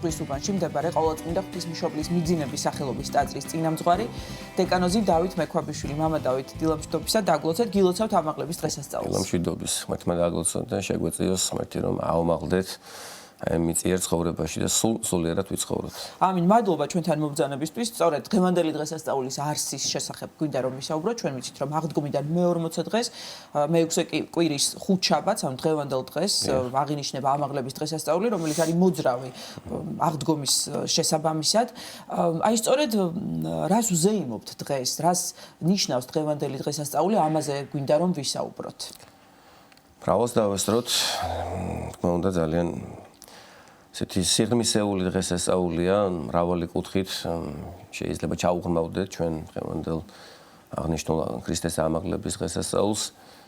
ტყვის უბანში მდებარე ყოვლადწმინდა ღვთისმშობლის მიძინების სახელობის ტაძრის წინამძღვარი დეკანოზი დავით მექვაბიშვილი. მამა დავით, დილამშვიდობისა, დაგლოცეთ, გილოცავთ ამაღლების დღესასწაულს. დილამშვიდობის, ღმერთმა დაგლოცოთ და შეგვეწიოს ღმერთი რომ აუმაღლდეთ მიწიერ ცხოვრებაში და სულიერად ვიცხოვროთ. ამინ, მადლობა ჩვენთან მობრძანებისთვის. სწორედ დღევანდელი დღესასწაულის არსის შესახებ გვინდა რომ ვისაუბროთ. ჩვენ ვიცით რომ აღდგომიდან მე-40 დღეს, მე-6 კვირის ხუთშაბათს, ანუ დღევანდელ დღეს აღინიშნება ამაღლების დღესასწაული, რომელიც არის მოძრავი აღდგომის შესაბამისად. აი სწორედ რას ვზეიმობთ დღეს, რას ნიშნავს დღევანდელი დღესასწაული, ამაზე გვინდა რომ ვისაუბროთ. მრავალს დავესწროთ, თქმა უნდა ძალიან ესეთი სიღრმისეული დღესასწაულია, მრავალი კუთხით შეიძლება ჩაუღრმავდეთ ჩვენ დღევანდელ აღნიშნულ ქრისტეს ამაღლების დღესასწაულს.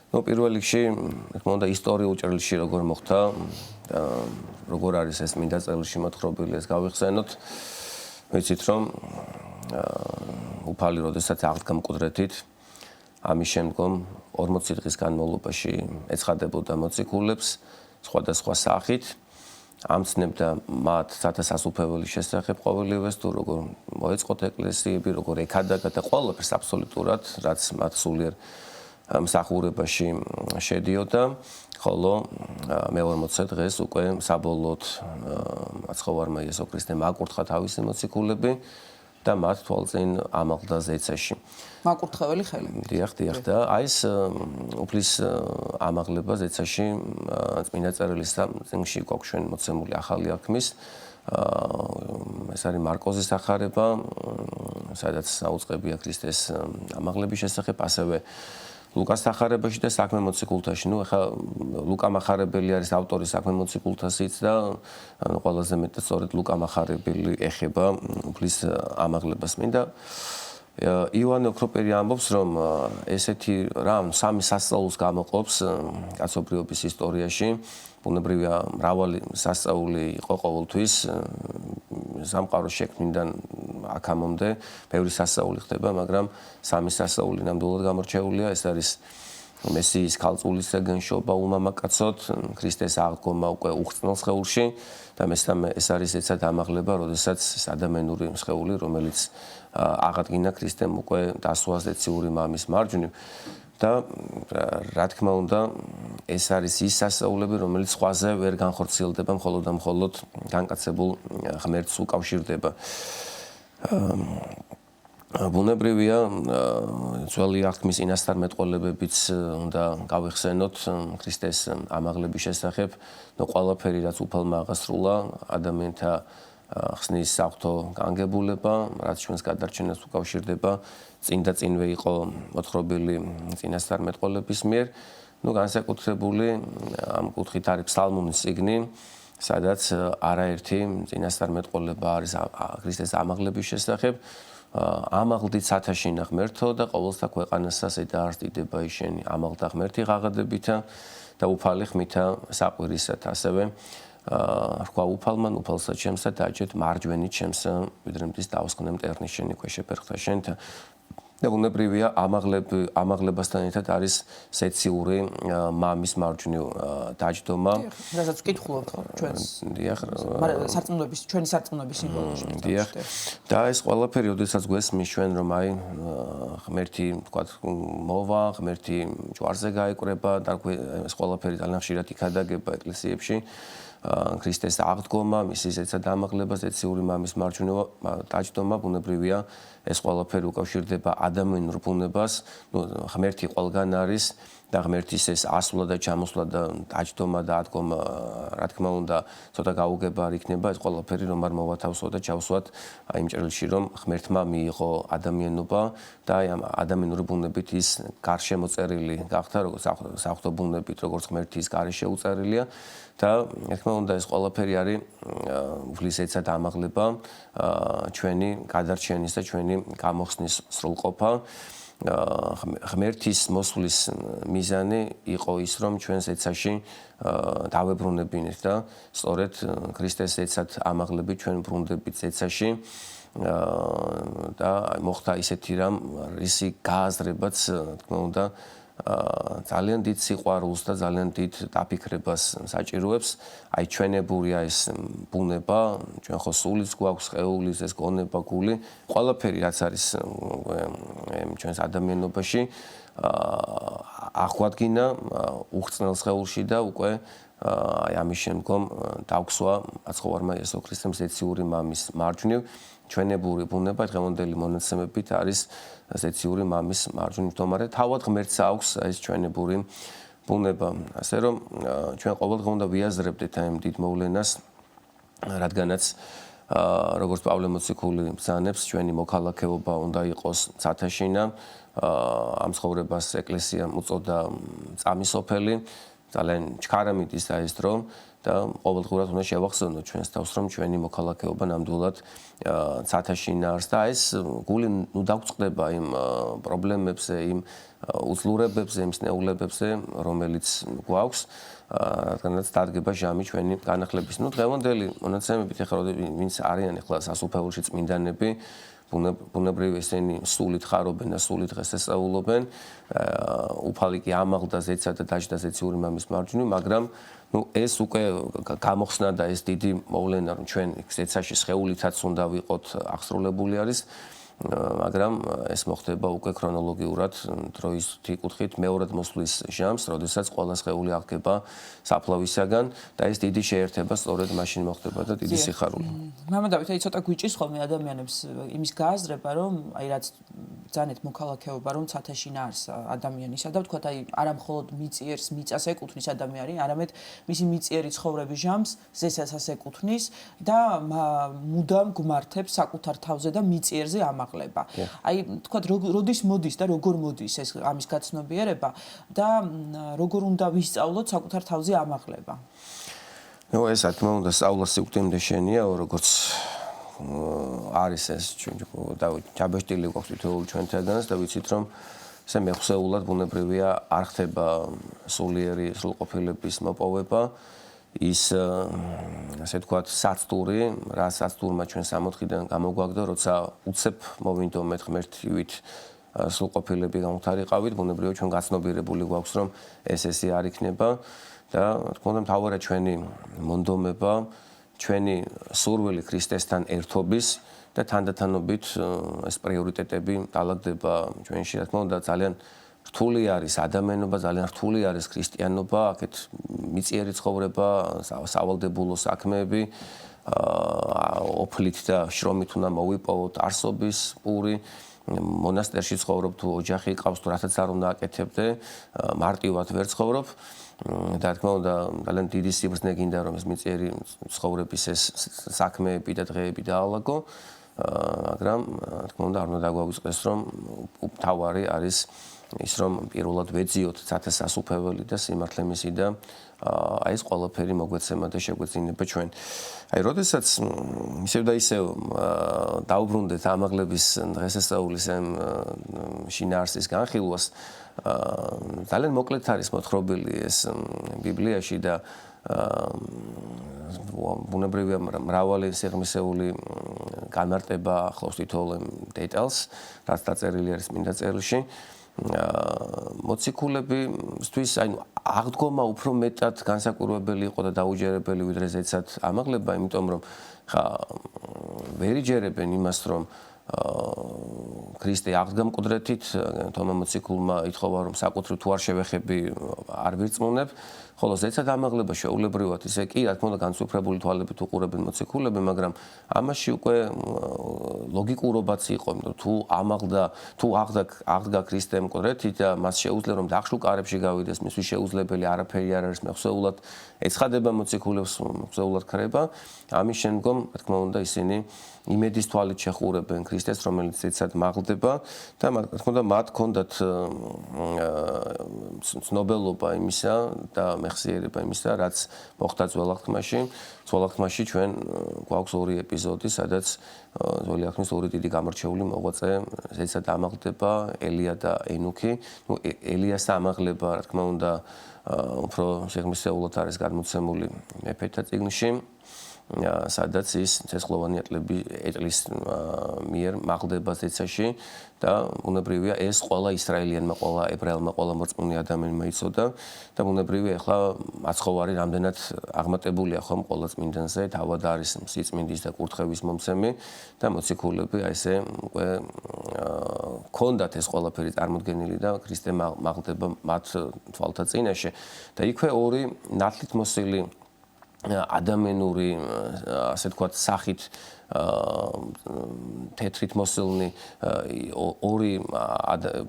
პირველ რიგში, თქმა უნდა, ისტორიულ ჭრილში როგორ მოხდა და როგორ არის ეს მინდა წერილში მოთხრობილი, ეს გავიხსენოთ. ვიცით რომ უფალი როდესაც აღდგა მკვდრეთით, ამის შემდგომ 40 დღის განმავლობაში ეცხადებოდა მოციქულებს სხვადასხვა სახით. ამცნებდა მათ სათასასუფეველის შესახებ ყოველივეს, თუ როგორ მოეწყოთ ეკლესიები, როგორ ექადაგა და ყველაფერს აბსოლუტურად, რაც მათ სულიერ მსახურებაში შედიოდა, ხოლო მე-40 დღეს უკვე საბოლოოდ მაცხოვარმა იესო ქრისტემ აკურთხა თავისი მოციქულები და მათ თვალწინ ამაღლდა ზეცაში. მაკურთხეველი ხელი. დიახ და აი ეს უფლის ამაღლება ზეცაში წმინდა წერილის წიგნში გვაქვს ჩვენ მოცემული ახალი აღთქმის. ეს არის მარკოზის ახარება, სადაც საუწყებია ქრისტეს ამაღლების შესახებ, ასევე ლუკას ახარებაში და საქმე მოციქულთაში. ეხლა ლუკა მახარებელი არის ავტორი საქმე მოციქულთაშიც და ყველაზე მეტად სწორედ ლუკა მახარებელი ეხება უფლის ამაღლებას. მინდა იოანე ოქროპერი ამბობს, რომ ესეთი რამ სამი სასწაულს გამოყოფს კაცობრიობის ისტორიაში. ბუნებრივია, მრავალი სასწაული იყო ყოველთვის სამყაროს შექმნიდან აქამდე, ბევრი სასწაული ხდება, მაგრამ სამი სასწაული ნამდვილად გამორჩეულია. ეს არის მესიის ქალწულისა განშობა უმამაკაცოდ, ქრისტეს აღდგომა უკვე უხრწნელ სხეულში და მესამე ეს არის ეცად ამაღლება, როდესაც ადამიანური სხეული, რომელიც აღადგინა ქრისტემ უკვე დასვას ეციური მამის მარჯვნივ და რა თქმა უნდა ეს არის ის სასწაულები, რომელიც სხვაზე ვერ განხორციელდება, მხოლოდ და მხოლოდ განკაცებულ ღმერთს უკავშირდება. ბუნებრივია, ძველი აღთქმის წინასწარმეტყველებებიც უნდა გავიხსენოთ ქრისტეს ამაღლების შესახებ, ყველაფერი რაც უფალმა აღასრულა, ადამიანთა ხსნის საღვთო განგებულება, რაც ჩვენს გადარჩენას უკავშირდება, წინ და წინვე იყო მოთხრობილი წინასწარმეტყველების მიერ. განსაკუთრებული ამ კუთხით არის ფსალმუნის წიგნი, სადაც არაერთი წინასწარმეტყველება არის ქრისტეს ამაღლების შესახებ. ამაღლდით სათაშინა ღმერთო და ყოველთა ქვეყანასა ზედაარსდიდება ისინი ამაღლდა ღმერთი ღაღადებითა და უფალი ხმითა საყვირისათ. ასევე რქვა უფალმან უფალსა ჩემსა დაჯეთ მარჯვენით ჩემსა, ვიდრე მტრის დავსხნე მტერნის შენი ქვეშეფერხთა შენთა. და ბუნებრივია ამაღლებასთან ერთად არის ზეციური მამის მარჯვნივ დაჯდომა. რასაც ვკითხულობთ ჩვენს. დიახ. ჩვენი სარწმუნოების სიმბოლოში. დიახ. და ეს ყველაფერი, როდესაც გვესმის ჩვენ, რომ აი ღმერთი, თქვათ, მოვა, ღმერთი ჯვარზე გაეკრება და ეს ყველაფერი ძალიან ხშირად იქადაგება ეკლესიებში. ქრისტეს აღდგომა, მისი ზეცად ამაღლება, ზეციური მამის მარჯვნივ დაჯდომა, ბუნებრივია, ეს ყველაფერი უკავშირდება ადამიანურ ბუნებას, ღმერთი ყველგან არის და ღმერთის ეს ასვლა და ჩამოსვლა და დაჯდომა და ადგომა, რა თქმა უნდა, ცოტა გაუგებარი იქნება, ეს ყველაფერი რომ არ მოვათავსოთ და ჩავსვათ აი იმ ჭრილში, რომ ღმერთმა მიიღო ადამიანობა და აი ამ ადამიანური ბუნებით ის გარშე მოწერილი გახდა, როგორც საღვთო ბუნებით, როგორც ღმერთის გარეშე უწერილია. და რა თქმა უნდა ეს ყველაფერი არის უფლის ეცად ამაღლება, ჩვენი გადარჩენის და ჩვენი გამოხსნის სრულყოფა. ღმერთის მოსვლის მიზანი იყო ის, რომ ჩვენს ეცაში დავებრუნებინეთ და სწორედ ქრისტეს ეცად ამაღლებით ჩვენ ბრუნდებით ეცაში და მოხდა ისეთი რამ, რისი გააზრებაც, თქმა უნდა, ძალიან დიდ სიყვარულს და ძალიან დიდ დაფიქრებას საჭიროებს. აი ჩვენებურია ეს ბუნება, ჩვენ ხო სულიც გვაქვს, სხეულის, ეს გონება, გული, ყველაფერი რაც არის ჩვენს ადამიანობაში აღვადგინა უხრწნელ სხეულში და უკვე აი ამის შემდგომ დაგვსვა აცხოვარმა იესო ქრისტემ ზეციური მამის მარჯვნივ. ჩვენებური ბუნება დღევანდელი მონაცემებით არის ზეციური მამის მარჯვნივ მდგომარე. თავად ღმერთს აქვს ეს ჩვენებური ბუნება. ასე რომ ჩვენ ყოველდღე უნდა ვიაზრებდეთ აი ამ დიდ მოვლენას, რადგანაც როგორც პავლე მოციქული ბრძანებს, ჩვენი მოქალაქეობა უნდა იყოს ცათაშინა. ამ ცხოვრებას ეკლესიამ უწოდა წამისოფელი, ძალიან ჩქარა მიდის დაესწრო და ყოველდღურად უნდა შევახსენოთ ჩვენს თავს, რომ ჩვენი მოქალაქეობა ნამდვილად ცათაშინა არის და ეს გული ნუ დაგვწყდება იმ პრობლემებზე, იმ უძლურებებზე, იმ სნეულებებზე, რომელიც გვაქვს, რადგანაც დადგება ჟამი ჩვენი განახლების. ნუ დღევანდელი მონაცემებით ახლა ვინც არიან ახლა სასუფეველში წმინდანები, ბუნებრივი ესენი სულით ხარობენ და სულით დღეს ესწავლობენ. უფალი კი ამაღლდა ზეცსა და დაჯდა ზეციური მამის მარჯვნივ, მაგრამ ნუ ეს უკვე გამოხსნა და ეს დიდი მოვლენა, რომ ჩვენ ზეცაში სხეულითაც უნდა ვიყოთ აღსრულებული არის, მაგრამ ეს მოხდება უკვე ქრონოლოგიურად დროის კუთხით მეორად მოსვლის ჟამს, როდესაც ყველა სხეული აღგება საფლავისაგან და ეს დიდი შეერთება სწორედ მაშინ მოხდება და დიდი სიხარული. მამა დავით, აი ცოტა გვიჭირს ხოლმე ადამიანებს იმის გააზრება, რომ აი რაც ძანეთ მოქალაქეობა, რომ ცათაშინა არის ადამიანისა და ვთქვათ, აი არა მხოლოდ მიწიერს, მიწას ეკუთვნის ადამიანი, არამედ მისი მიწიერი ცხოვრების ჟამს ზეცასაც ეკუთვნის და მუდამ გმართებს საკუთარ თავზე და მიწიერზე ამაღლება. აი ვთქვათ, როდის მოდის და როგორ მოდის ეს ამის გაცნობიერება და როგორ უნდა ვისწავლოთ საკუთარ თავზე ამაღლება. ნუ ეს რა თქმა უნდა სწავლა სიკვდემდე შენია, როგორც არის ეს და ჩაბეჭდილი გვაქვს თითოეულ ჩვენთაგანს და ვიცით რომ ესე მეხსეულად ბუნებრივია არ ხდება სულიერი სრულყოფილების მოპოვება ის ასე თქვათ საცტური რა საცტურმა ჩვენ 60-დან გამოგვაგდა როცა უცებ მოვინდო მე ღმერთივით სრულყოფილები გამختარიყავით ბუნებრივია ჩვენ გაცნობიერებული გვაქვს რომ ესე არ იქნება და თქმა უნდა მთავარია ჩვენი მონდომება ჩვენი სურვილი ქრისტესთან ერთობის და თანდათანობით ეს პრიორიტეტები დალაგდება ჩვენში რა თქმა უნდა ძალიან რთული არის ადამიანობა ძალიან რთული არის ქრისტიანობა აქეთ მიწიერი ცხოვრება სავალდებულო საქმეები ოფლით და შრომით უნდა მოვიპოვოთ არსობის პური მონასტერში ცხოვრობ თუ ოჯახი ყავს თუ რასაც არ უნდა აკეთებდე მარტივად ვერ ცხოვრობ და თქმა უნდა ძალიან დიდი სიბრძნე გინდა რომ ეს მიწიერი ცხოვრების ეს საქმეები და დღეები დაალაგო მაგრამ თქმა უნდა არ უნდა დაგვაგვიწყდეს რომ თავარი არის ის რომ პირველად ვეძიოთ ცათასასუფეველი და სიმართლე მისი და აი ეს ყველაფერი მოგვეცემა და შეგვეძინება ჩვენ. აი როდესაც ისევ და ისევ დაუბრუნდეთ ამაღლების დღესასწაულის ამ შინაარსის განხილვას ძალიან მოკლედ არის მოთხრობილი ეს ბიბლიაში და ბუნებრივია მრავალი სიღრმისეული განმარტება ახლავს თითოეულ დეტალს, რაც დაწერილი არის წმინდა წერილში. მოციქულებისთვის აი აღდგომა უფრო მეტად განსაკურვებელი იყო და დაუჯერებელი ვიდრე ზეცად ამაღლება, იმიტომ რომ ხა ვერ იჯერებენ იმას რომ ქრისტე აღდგა მკვდრეთით, თომა მოციქულმა ითხოვა რომ საკუთრივ თუ არ შევეხები არ ვირწმუნებ, ხოლო ზეცად ამაღლება შეულებრივად ისე კი, რა თქმა უნდა განსუფრებული თვალებით უყურებენ მოციქულები, მაგრამ ამაში უკვე ლოგიკურობაც იყო, იმიტომ თუ ამაღლდა, თუ აღდგა ქრისტე მკვდრეთით და მას შეუძლია რომ დახშულ კარებში გავიდეს, მისთვის შეუძლებელი არაფერი არ არის მეხსეულად ეცხადება მოციქულებს მეხსეულად ქრება, ამის შემდგომ, რა თქმა უნდა, ისინი იმედის თვალით შეხურებენ ქრისტეს, რომელიც ზეცად მაღლდება და რა თქმა უნდა მათ ჰქონდათ ცნობელობა იმისა და მეხსიერება იმისა, რაც მოხდა ძველ აღთქმაში. ძველ აღთქმაში ჩვენ გვაქვს ორი ეპიზოდი, სადაც ძველი აღთქმის ორი დიდი გამორჩეული მოღვაწე ზეცად ამაღლდება, ელია და ენუქი. ნუ ელიას ამაღლება, რა თქმა უნდა, უფრო სიღრმისეულად არის გადმოცემული მეფეთა წიგნში. სადაც ის ცეცხლოვანი ეტლის მიერ მაღლდება ზეცაში და უნებრივია ეს ყველა ისრაელიანმა, ყველა ებრაელმა, ყველა მორწმუნე ადამიანმა იცოდა და უნებრივია ახლა მაცხოვარი რამდენად აღმატებულია ხომ ყველა წმინდანზე, თავად არის სიწმინდის და კურთხევის მომცემი და მოციქულები აი ესე უკვე ქონდათ ეს ყველაფერი წარმოდგენილი და ქრისტე მაღლდება მათ თვალთა წინაშე და იქვე ორი ნათლით მოსილი ადამიანური ასე თქვათ სახით თეთრით მოსილნი ორი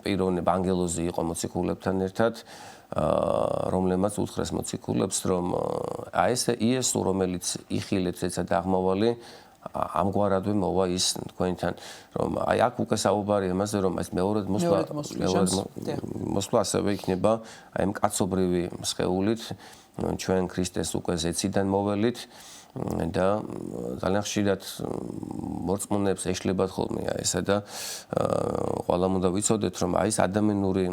პიროვნება ანგელოზი იყო მოციქულებთან ერთად რომლებმაც უთხრეს მოციქულებს რომ აი ეს იესო რომელიც იხილებს ეცა დაღმავალი ამგვარადვე მოვა ის თქვენთან რომ აი აქ უკვე საუბარია იმაზე რომ ეს მეორე მოსვლა ასევე იქნება აი ამ კაცობრივი სხეულით ჩვენ ქრისტეს უკვე ზეციდან მოველით და ძალიან ხშირად მორწმუნეებს ეშლებათ ხოლმე ესა და ყველამ უნდა ვიცოდეთ რომ აი ეს ადამიანური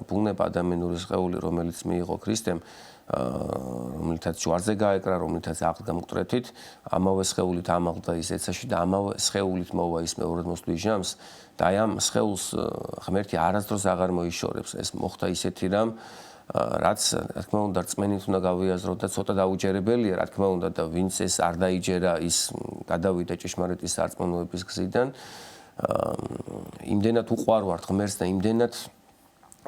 ბუნება, ადამიანური სხეული რომელიც მიიღო ქრისტემ რომელთაც ჯვარზე გაეკრა, რომელთაც აღდგამკვრეთით ამავე სხეულით ამაღლდა ის ეცაში და ამავე სხეულით მოვა ის მეორად მოსვლის ჟამს და აი ამ სხეულს ღმერთი არასდროს აღარ მოიშორებს ეს მოხდა ისეთი რამ რაც რა თქმა უნდა რწმენით უნდა გავიაზროთ და ცოტა დაუჯერებელია რა თქმა უნდა და ვინც ეს არ დაიჯერა ის გადავიდა ჭეშმარიტის სარწმუნოების გზიდან იმდენად უყვარვართ ღმერთს და იმდენად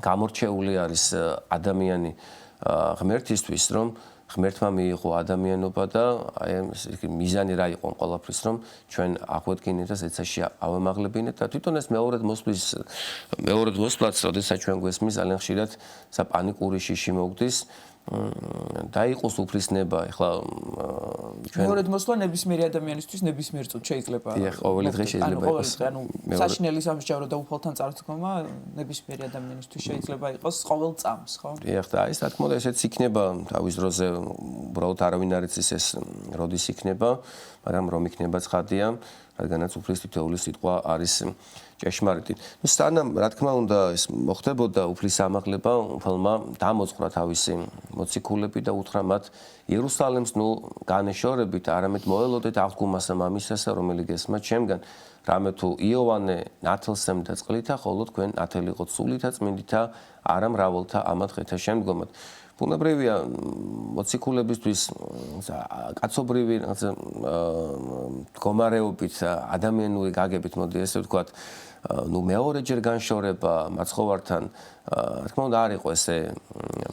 გამორჩეული არის ადამიანი ღმერთისთვის რომ ღმერთმა მიიღო ადამიანობა და აი ეს მიზანი რა იყო ყველაფრის რომ ჩვენ აღვედგინეთ და ზეცაში ავემაღლებინეთ და თვითონ ეს მეორე მოსვლაც როდესაც ჩვენ გვესმის ძალიან ხშირად საპანიკური შიში მოგდის და იყოს უფლისნება ეხლა ჩვენ მეორე მოსვლა ნებისმიერი ადამიანისთვის ნებისმიერ წუთს შეიძლება ყოველი დღე შეიძლება იყოს ანუ საშინელი სამსჯავრო და უფალთან წარდგომა ნებისმიერი ადამიანისთვის შეიძლება იყოს ყოველ წამს ხო დიახ და ეს რა თქმა უნდა ესეც იქნება თავის დროზე უბრალოდ არავინ არ იცის ეს როდის იქნება მაგრამ რომ იქნება ცხადია რადგანაც უფლის თითოეული სიტყვა არის ჭეშმარიტი. ნუ სანამ რა თქმა უნდა ეს მოხდებოდა უფლის ამაღლება, უფალმა დამოწყვრა თავისი მოციქულები და უთხრა მათ იერუსალემს ნუ განეშორებით, არამედ მოელოდეთ აღდგომასა მამისასა, რომელიც გესმათ ჩემგან, რამე თუ იოვანე ნათელსემდა წყლითა, ხოლო თქვენ ნათელიყოთ სულითა, წმინდითა, არა მრავალთა ამა დღეთა შემდგომად. ბუნებრივია მოციქულებისთვის კაცობრივი მდგომარეობით ადამიანური გაგებით მოდი ესე ვთქვათ ნუ მეორეჯერ განშორება მაცხოვართან რა თქმა უნდა არ იყო ესე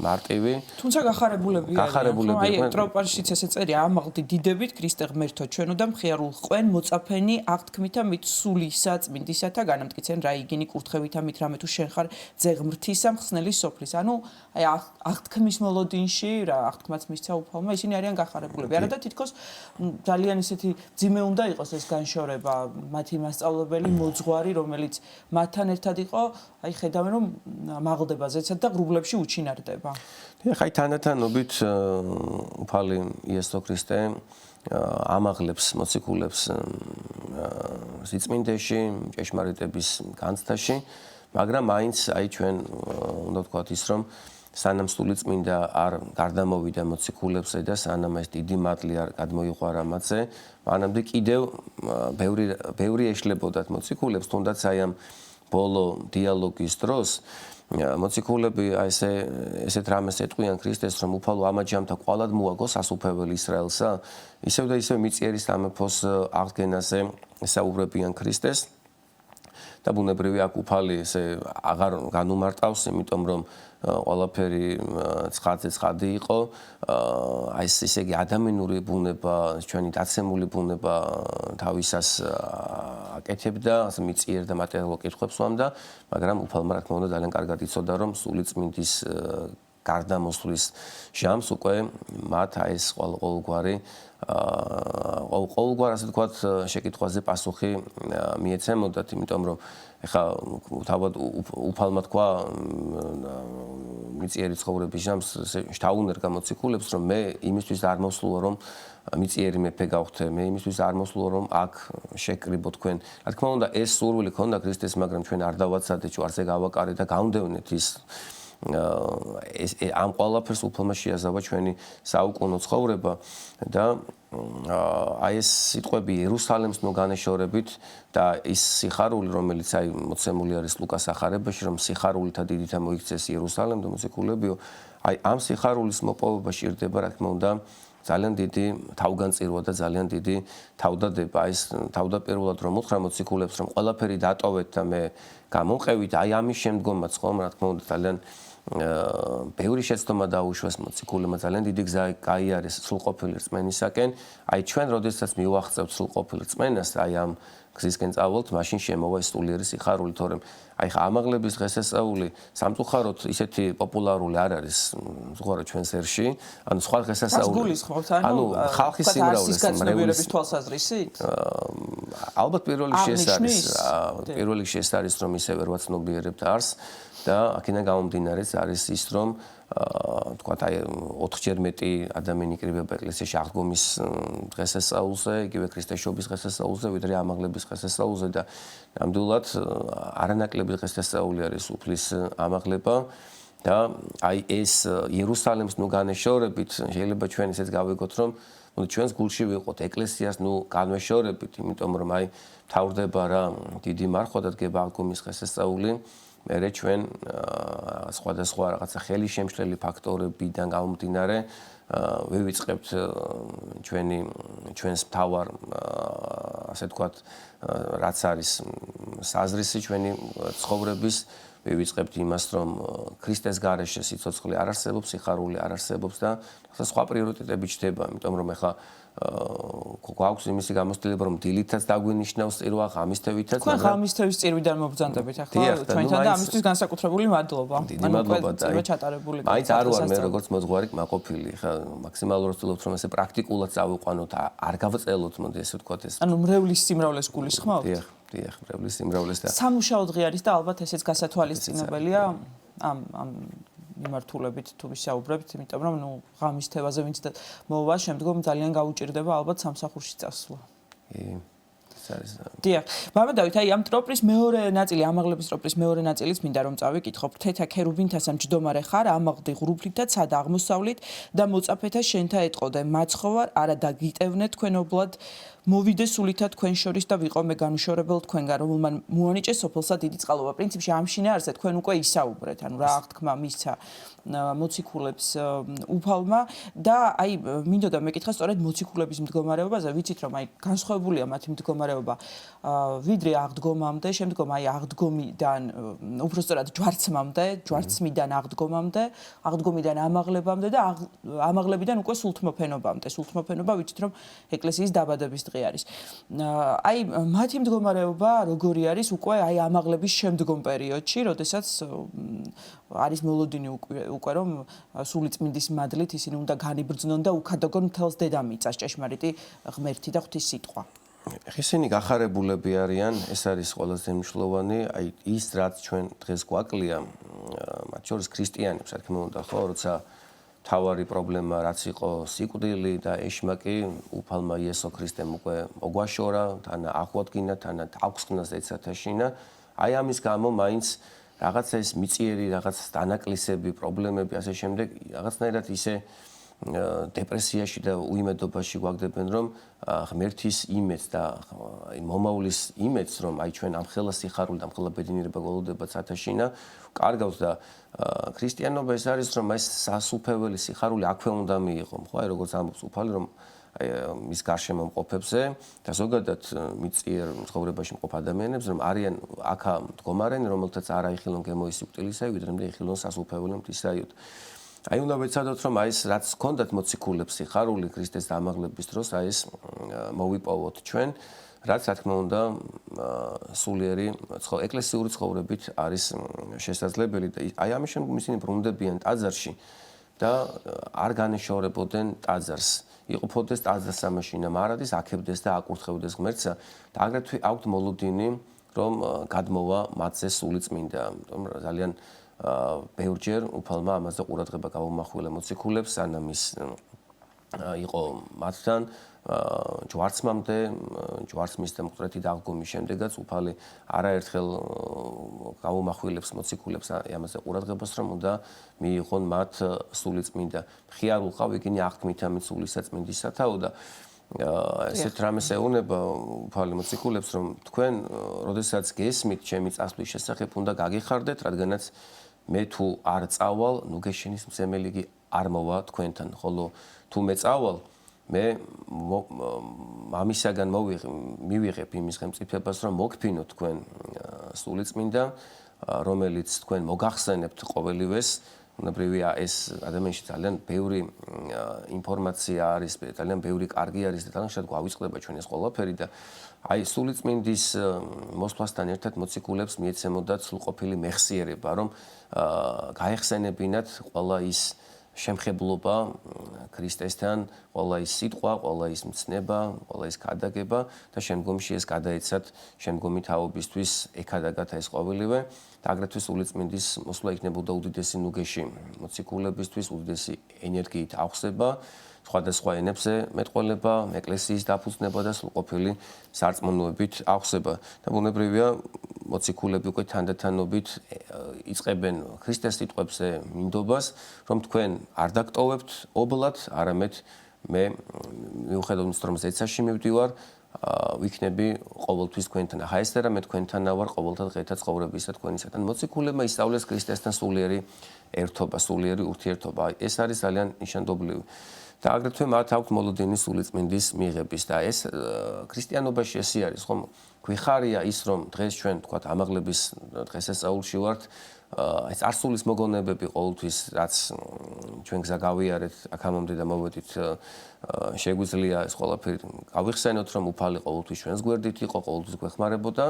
მარტივი თუმცა გახარებულები აი ტროპარშიც ესე წერია ამაღლდი დიდებით ქრისტე ღმერთო ჩვენო და მხიარულ ყვენ მოწაფენი აღთქმითა მით სულისა წმინდისათა განამტკიცენ რა იგინი კურთხევითა მით რამე თუ შენ ხარ ძე ღმრთისა მხსნელი სოფლის ანუ აი აღთქმის მოლოდინში რა აღთქმაც მისცა უფალმა ისინი არიან გახარებულები არადა თითქოს ძალიან ისეთი ძიმე უნდა იყოს ეს განშორება მათი მასწავლებელი მოძღვარი რომელიც მათთან ერთად იყო აი ხედავენ რომ მაღლდება ზეცად და ღრუბლებში უჩინარდება. დიახ, აი თანდათანობით უფალი იესო ქრისტე ამაღლებს მოციქულებს სიწმინდეში, ჭეშმარიტების განცდაში, მაგრამ მაინც აი ჩვენ უნდა ვთქვათ ის რომ სანამ სული წმინდა არ გარდამოვიდა მოციქულებზე და სანამ ეს დიდი მადლი არ გადმოიყვარა მათზე, მანამდე კიდევ ბევრი ეშლებოდათ მოციქულებს, თუნდაც აი ამ ბოლო დიალოგის დროს მოციქულები აი ესეთ რამეს ეტყვიან ქრისტეს რომ უფალო ამაჯამთა ყვალად მოაგო სასუფეველი ისრაელსა ისევ და ისევ მიწიერის სამეფოს აღდგენაზე ესაუბრებიან ქრისტეს და ბუნებრივია აქ უფალი ესე აღარ განუმარტავს იმიტომ რომ ყველაფერი ცხადზე იყო აი ესე იგი ადამიანური ბუნება ჩვენი დაცემული ბუნება თავისას აკეთებდა ასე მიწიერ და მატერიალურ კითხვებს ვამდა მაგრამ უფალმა რა თქმა უნდა ძალიან კარგად იცოდა რომ სული წმინდის გარდამოსვლის ჟამს უკვე მათ აი ეს ყოველგვარი ყოველგვარ ასე ვთქვათ შეკითხვაზე პასუხი მიეცემოდათ იმიტომ რომ ეხა თავად უფალმა თქვა მიწიერი ცხოვრების ჟამს შთაუნერგა მოციქულებს რომ მე იმისთვის არ მოსულო რომ მიწიერი მეფე გავხდე მე იმისთვის არ მოსულო რომ აქ შეკრიბო თქვენ რა თქმა უნდა ეს სურვილი ქონდა ქრისტეს მაგრამ ჩვენ არ დავაცადეთ ჯვარზე გავაკარეთ და გავდევნეთ ის ამ ყველაფერს უფალმა შეაზავა ჩვენი საუკუნო ცხოვრება და აი ეს სიტყვები იერუსალემს ნუ განეშორებით და ის სიხარული, რომელიც აი მოცემული არის ლუკას ახარებაში, რომ სიხარულითა დიდითა მოიქცეს იერუსალემ და მოციქულებიო, აი ამ სიხარულის მოპოვება სჭირდება, რა თქმა უნდა, ძალიან დიდი თავგანწირვა და ძალიან დიდი თავდადება. ეს თავდაპირველად რომ უთხრა მოციქულებს, რომ ყველაფერი დატოვეთ და მე გამომყევით, აი ამის შემდგომაც ხომ, რა თქმა უნდა, ძალიან ბევრი შეცდომა დაუშვეს მოციქულებმა, ძალიან დიდი გზა გაიარეს სრულყოფილი რწმენისაკენ. აი ჩვენ როდესაც მივახცევთ სრულყოფილ რწმენას, აი ამ გზისკენ წავალთ, მაშინ შემოვა ეს სულიერი სიხარული, თორემ აი ხა ამაღლების დღესასწაული სამწუხაროდ ისეთი პოპულარული არ არის ზღვარა ჩვენს ერში, ანუ სხვა დღესასწაული. გულისხმობთ, ანუ ხალხის სიმრავლეს გაცნობიერების თვალსაზრისით? ალბათ პირველ რიგში ეს არის რომ ისევ ვერ ვაცნობიერებთ არს და აქედან გამომდინარეც არის ის რომ თქვათ აი 4-ჯერ მეტი ადამიანი იკრიბება ეკლესიაში აღდგომის დღესასწაულზე, იგივე ქრისტეშობის დღესასწაულზე, ვიდრე ამაღლების დღესასწაულზე და ნამდვილად არანაკლები დღესასწაული არის უფლის ამაღლება და აი ეს იერუსალემს ნუ განეშორებით შეიძლება ჩვენ ისეც გავიგოთ რომ ჩვენს გულში ვიყოთ ეკლესიას ნუ განვეშორებით, იმიტომ რომ აი თავდება რა დიდი მარხვა და დგება აღდგომის დღესასწაული მერე ჩვენ სხვადასხვა რაღაცა ხელი შემშლელი ფაქტორებიდან გამომდინარე ვივიწყებთ ჩვენს მთავარ ასე ვთქვათ რაც არის საზრისი ჩვენი ცხოვრების ვივიწყებთ იმას რომ ქრისტეს გარეშე სიცოცხლე არ არსებობს, სიხარული არ არსებობს და სხვა პრიორიტეტები ჩდება, იმიტომ რომ ეხლა გვაქვს იმისი გამოცდილება რომ დილითაც დაგვინიშნავს წირვა, ღამისთევითაც, მაგრამ ღამისთევის წირვიდან მობრძანდებით ახლა ჩვენთან და ამისთვის განსაკუთრებული მადლობა. დიდი მადლობა და ჩატარებული. მაინც არ ვარ მე როგორც მოძღვარი კმაყოფილი, ხა მაქსიმალურად ვცდილობთ რომ ესე პრაქტიკულად წავიყვანოთ, არ გავწელოთ, მოდი ესე ვთქვათ ეს. ანუ მრევლის სიმრავლეს გულისხმობთ? დიახ, მრევლის სიმრავლეს და სამუშაო დღე არის და ალბათ ესეც გასათვალისწინებელია ამ მიმართულებით თუ ვისაუბრებთ, იმიტომ რომ ნუ ღამის თევაზე ვინც მოვა, შემდგომ ძალიან გაუჭირდება ალბათ სამსახურში წასვლა. დიახ, მამადავით, აი ამ ტროპრის მეორე ნაწილი, ამაღლების ტროპრის მეორე ნაწილიც მინდა რომ წავიკითხო. თეთა ქერუბინთა მჯდომარე ხარ, ამაღლდი ღრუბლით და ცად აღმოსავლით და მოწაფეთა შენთა ეტყოდე, მაცხოვარ, არა დაგიტევნე თქვენ ობლად მოვიდე სულითა თქვენ შორის და ვიყო მე განუშორებელ თქვენგან, რომელმან მოანიჭე სოფელსა დიდი წყალობა. პრინციპში ამ შინაარსზე თქვენ უკვე ისაუბრეთ, ანუ რა აღთქმა მისცა მოციქულებს უფალმა და აი მინდოდა მეკითხა სწორედ მოციქულების მდგომარეობაზე, ვიცით რომ აი განსხვავებულია მათი მდგომარეობა ვიდრე აღდგომამდე, შემდგომ აი აღდგომიდან უბრალოდ ჯვარცმიდან აღდგომამდე, აღდგომიდან ამაღლებამდე და ამაღლებიდან უკვე სულთმოფენობამდე. სულთმოფენობა ვიცით რომ ეკლესიის დაბადების დღე არის. აი მათი მდგომარეობა როგორი არის უკვე აი ამაღლების შემდგომ პერიოდში, როდესაც არის მოლოდინი უკვე რომ სულიწმინდის მადლით ისინი უნდა განიბრძნონ და უქადაგონ მთელს დედამიწას ჭეშმარიტი ღმერთი და ღვთის სიტყვა. ისინი გახარებულები არიან, ეს არის ყველაზე მნიშვნელოვანი, აი ის რაც ჩვენ დღეს გვაკლია, მათ შორის ქრისტიანებს, რა თქმა უნდა, ხო, როცა თავარი პრობლემა რაც იყო სიკვდილი და ეშმაკი უფალმა იესო ქრისტემ უკვე მოგვაშორა, თანა აღვადგინა, თანა თავსხნას ეცათაშინა, აი ამის გამო მაინც რაღაცა ეს მიწიერი რაღაც დანაკლისები, პრობლემები ასე შემდეგ, რაღაცნაირად ისე დეპრესიაში და უიმედობაში გვაგდებენ, რომ ღმერთის იმედს და მომავლის იმედს, რომ აი ჩვენ ამხელა სიხარული და ამხელა ბედნიერება გველოდება ცათაშინა, კარგავს და ქრისტიანობა ეს არის, რომ ეს სასუფეველი სიხარული აქვე უნდა მიიღო, ხო, აი როგორც ამბობს უფალი, რომ მის გარშემო მყოფებზე და ზოგადად მიწიერ ცხოვრებაში მყოფ ადამიანებს, რომ არიან აქა მდგომარენი, რომელთაც არ აიხილონ გემოის სიკვდილისა, ვიდრე აიხილონ სასუფეველი მთისაიოდ. აი უნდა ვეცადოთ რომ აი ეს რაც ჰქონდათ მოციქულებს სიხარული ქრისტეს დამაღლების დროს აი ეს მოვიპოვოთ ჩვენ რაც რა თქმა უნდა სულიერი ეკლესიური ცხოვრებით არის შესაძლებელი და აი ამის შემდგომ ისინი ბრუნდებიან ტაძარში და არ განეშორებოდნენ ტაძარს იყოფოდეს ტაძარს სამაშინა მარადის აქებდეს და აკურთხევდეს ღმერთსა და აგრეთვე აქვთ მოლოდინი რომ გადმოვა მათზე სული წმინდა ამიტომ ძალიან ბევრჯერ უფალმა ამაზე ყურადღება გაუმახვილა მოციქულებს სანამ ის იყო მათთან ჯვარცმამდე, ჯვარცმის და მკვდრეთი დაღგომის შემდეგაც უფალი არაერთხელ გაუმახვილებს მოციქულებს ამაზე ყურადღებას, რომ უნდა მიიღონ მათ სულიწმინდა. მხიარულ ყავ იგინი აღთქმით ამით სულისაწმინდის სათაო და ესეთ რამეს ეუნება უფალი მოციქულებს, რომ თქვენ, როდესაც გესმით ჩემი წასვლის შესახებ, უნდა გაგიხარდეთ, რადგანაც მე თუ არ წავალ, ნუ გეშენის მძემელი კი არ მოვა თქვენთან, ხოლო თუ მე წავალ, მე მამისაგან მივიღებ იმის ხელმწიფებას, რომ მოგფინოთ თქვენ სულიწმინდა, რომელიც თქვენ მოგახსენებთ ყოველივეს. უნებრივია ეს ადამიანში ძალიან ბევრი ინფორმაცია არის, ძალიან ბევრი კარგი არის და ძალიან შეიძლება გვავიწყდება ჩვენ ეს ყველაფერი და აი სულიწმინდის მოსვლასთან ერთად მოციქულებს მიეცემოდათ სრულყოფილი მეხსიერება, რომ გაეხსენებინათ ყველა ის შემხებლობა ქრისტესთან, ყველა ის სიტყვა, ყველა ის მცნება, ყველა ის ქადაგება და შემდგომში ეს გადაეცათ შემდგომი თაობისთვის ეკადაგათ ეს ყოველივე და აგრეთვე სულიწმინდის მოსვლა იქნებოდა უდიდესი ნუგეში მოციქულებისთვის, უდიდესი ენერგიით აღსება, სხვადასხვა ენებზე მეტყველება, ეკლესიის დაფუძნება და სრულყოფილი სარწმუნოებით აღსება და ბუნებრივია მოციქულები უკვე თანდათანობით იწყებენ ქრისტეს სიტყვებზე მინდობას, რომ თქვენ არ დაგტოვებთ ობლად, არამედ მე მიუხედავად რომ ზეცაში მივდივარ, ვიქნები ყოველთვის თქვენთან. ახლა ეს არა მე თქვენთანა ვარ ყოველთა დღეთა ცხოვრებისა თქვენისაგან. მოციქულებმა ისწავლეს ქრისტესთან სულიერი ერთობა, სულიერი ურთიერთობა. ეს არის ძალიან ნიშანდობლივი. და აგრეთვე მათ აქვთ მოლოდინის სულიწმინდის მიღების და ეს ქრისტიანობაში ესე არის, ხომ? გვიხარია ის, რომ დღეს ჩვენ თქვათ ამაღლების დღესასწაულში ვართ, ეს წარსულის მოგონებები ყოველთვის რაც ჩვენ გზა გავიარეთ აქამდე და მოვედით შეგვიძლია ეს ყველაფერი გავიხსენოთ, რომ უფალი ყოველთვის ჩვენს გვერდით იყო, ყოველთვის გვეხმარებოდა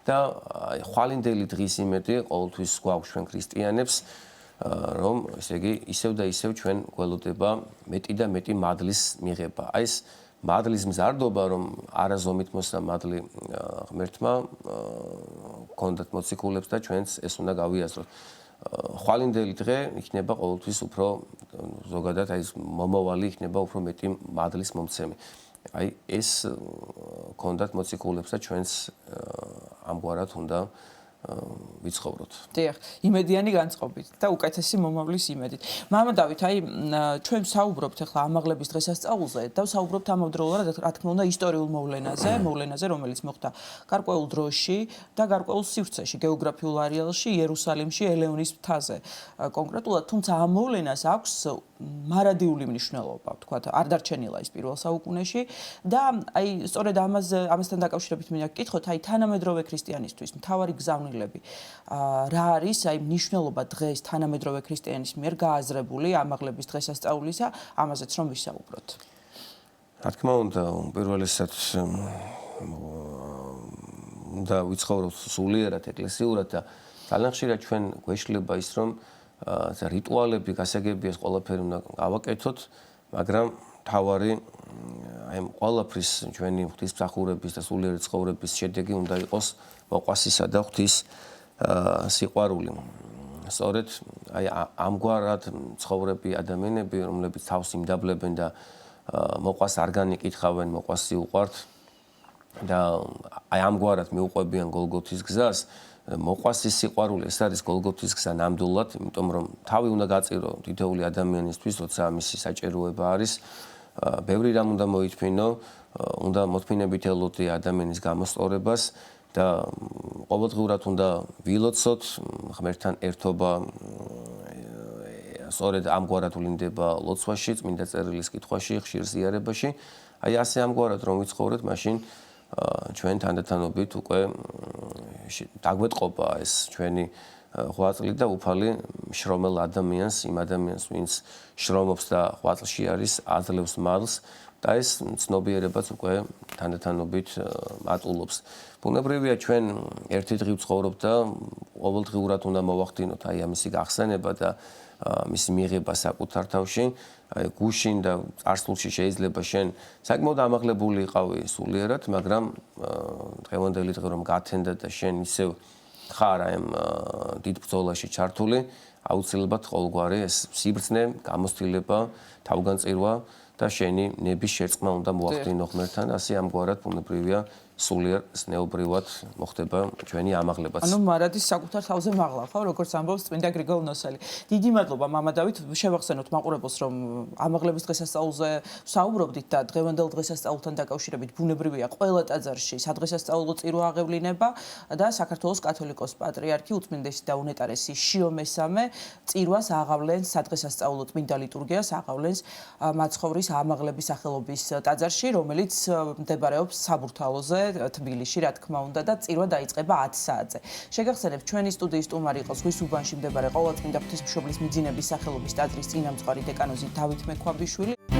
და ხვალინდელი დღის იმედი ყოველთვის გვაქვს ჩვენ ქრისტიანებს, რომ ესე იგი ისევ და ისევ ჩვენ გველოდება მეტი და მეტი მადლის მიღება. აი ეს მადლის მზარდობა, რომ არაზომით მოსა მადლი ღმერთმა გქონდათ მოციქულებს და ჩვენც ეს უნდა გავიაზროთ. ხვალინდელი დღე იქნება ყოველთვის უფრო ზოგადად აი ეს მომავალი იქნება უფრო მეტი მადლის მომცემი. აი ეს გქონდათ მოციქულებს და ჩვენც ამგვარად უნდა ვიცხოვროთ. დიახ, იმედიანი განწყობით და უკეთესი მომავლის იმედით. მამა დავით, აი ჩვენ საუბრობთ ახლა ამაღლების დღესასწაულზე და საუბრობთ ამავდროულად, რა თქმა უნდა, ისტორიულ მოვლენაზე, რომელიც მოხდა გარკვეულ დროში და გარკვეულ სივრცეში, გეოგრაფიულ არეალში, იერუსალიმში, ელეონის მთაზე. კონკრეტულად, თუმცა ამ მოვლენას აქვს მარადიული მნიშვნელობა, ვთქვათ, არ დარჩენილა ის პირველ საუკუნეში და აი სწორედ ამასთან დაკავშირებით მინდა გკითხოთ, აი თანამედროვე ქრისტიანისთვის მთავარი გზავნილები რა არის, აი მნიშვნელობა დღეს თანამედროვე ქრისტიანის მიერ გააზრებული ამაღლების დღესასწაულისა, ამაზეც რომ ვისაუბროთ. რა თქმა უნდა, პირველესად უნდა ვიცხოვროთ სულიერად, ეკლესიურად და ძალიან ხშირად ჩვენ გვეშლება ის, რომ რიტუალები, გასაგებია ეს ყველაფერი უნდა გავაკეთოთ, მაგრამ თავარი აი ყველაფრის ჩვენი ღვთისმსახურების და სულიერი ცხოვრების შედეგი უნდა იყოს მოყვასისა და ღვთის სიყვარული. სწორედ აი ამგვარად ცხოვრები ადამიანები, რომლებიც თავს იმდაბლებენ და მოყვას არ განიკითხავენ, მოყვას სიუყვართ და აი ამგვარად მიუყვებიან გოლგოთის გზას, მოყვასის სიყვარული ეს არის გოლგოთის გზა ნამდვილად, იმიტომ რომ თავი უნდა გაწირო თითოეული ადამიანისთვის, როცა მისი საჭიროება არის, ბევრი რამ უნდა მოითმინო, უნდა მოთმინებით ელოდე ადამიანის გამოსწორებას და ყოველდღიურად უნდა ვილოცოთ ღმერთთან ერთობა, სწორედ ამგვარად ვლინდება ლოცვაში, წმინდა წერილის კითხვაში, ხშირ ზიარებაში. აი ასე ამგვარად რომ ვიცხოვრეთ, მაშინ ჩვენ თანდათანობით უკვე დაგვეტყობა ეს ჩვენი ღვაწლი და უფალი შრომელ ადამიანს, იმ ადამიანს, ვინც შრომობს და ღვაწლში არის, აძლევს მადლს და ეს ცნობიერებაც უკვე თანდათანობით მატულობს. ბუნებრივია ჩვენ ერთი დღე ვცხოვრობთ და ყოველდღიურად უნდა მოვახდინოთ აი ამისი გახსენება და მისი მიღება საკუთარ თავში, აი გუშინ და წარსულში შეიძლება შენ საკმაოდ ამაღლებული იყავი სულიერად, მაგრამ დღევანდელი დღე რომ გათენდა და შენ ისევ ხარ აი დიდ ბრძოლაში ჩართული, აუცილებლად ყოველგვარი ეს სიბრძნე, გამოცდილება, თავგანწირვა და შენი ნების შერწყმა უნდა მოახდინო ღმერთთან, ასე ამგვარად ბუნებრივია სულიერ ზნეობრივად მოხდება ჩვენი ამაღლებაც. ანუ მარადის საკუთარ თავზე მაღლა, ხო, როგორც ამბობს წმინდა გრიგოლ ნოსელი. დიდი მადლობა მამა დავით, შევახსენოთ მაყურებელს, რომ ამაღლების დღესასწაულზე საუბრობდით და დღევანდელ დღესასწაულთან დაკავშირებით ბუნებრივია ყველა ტაძარში სადღესასწაულო წირვა აღევლინება და საქართველოს კათოლიკოს პატრიარქი უთმინდესი და უნეტარესი შიო მესამე წირვას აღავლენს სადღესასწაულო წმინდა ლიტურგიას აღავლენს მაცხოვრის ამაღლების სახელობის ტაძარში, რომელიც მდებარეობს საბურთალოზე თბილისში, რა თქმა უნდა, და წირვა დაიწყება 10 საათზე. შეგახსენებთ, ჩვენი სტუდიის სტუმარი იყო ზღვის უბანში მდებარე ყოვლადწმინდა ღვთისმშობლის მიძინების სახელობის ტაძრის წინამძღვარი დეკანოზი დავით მექვაბიშვილი.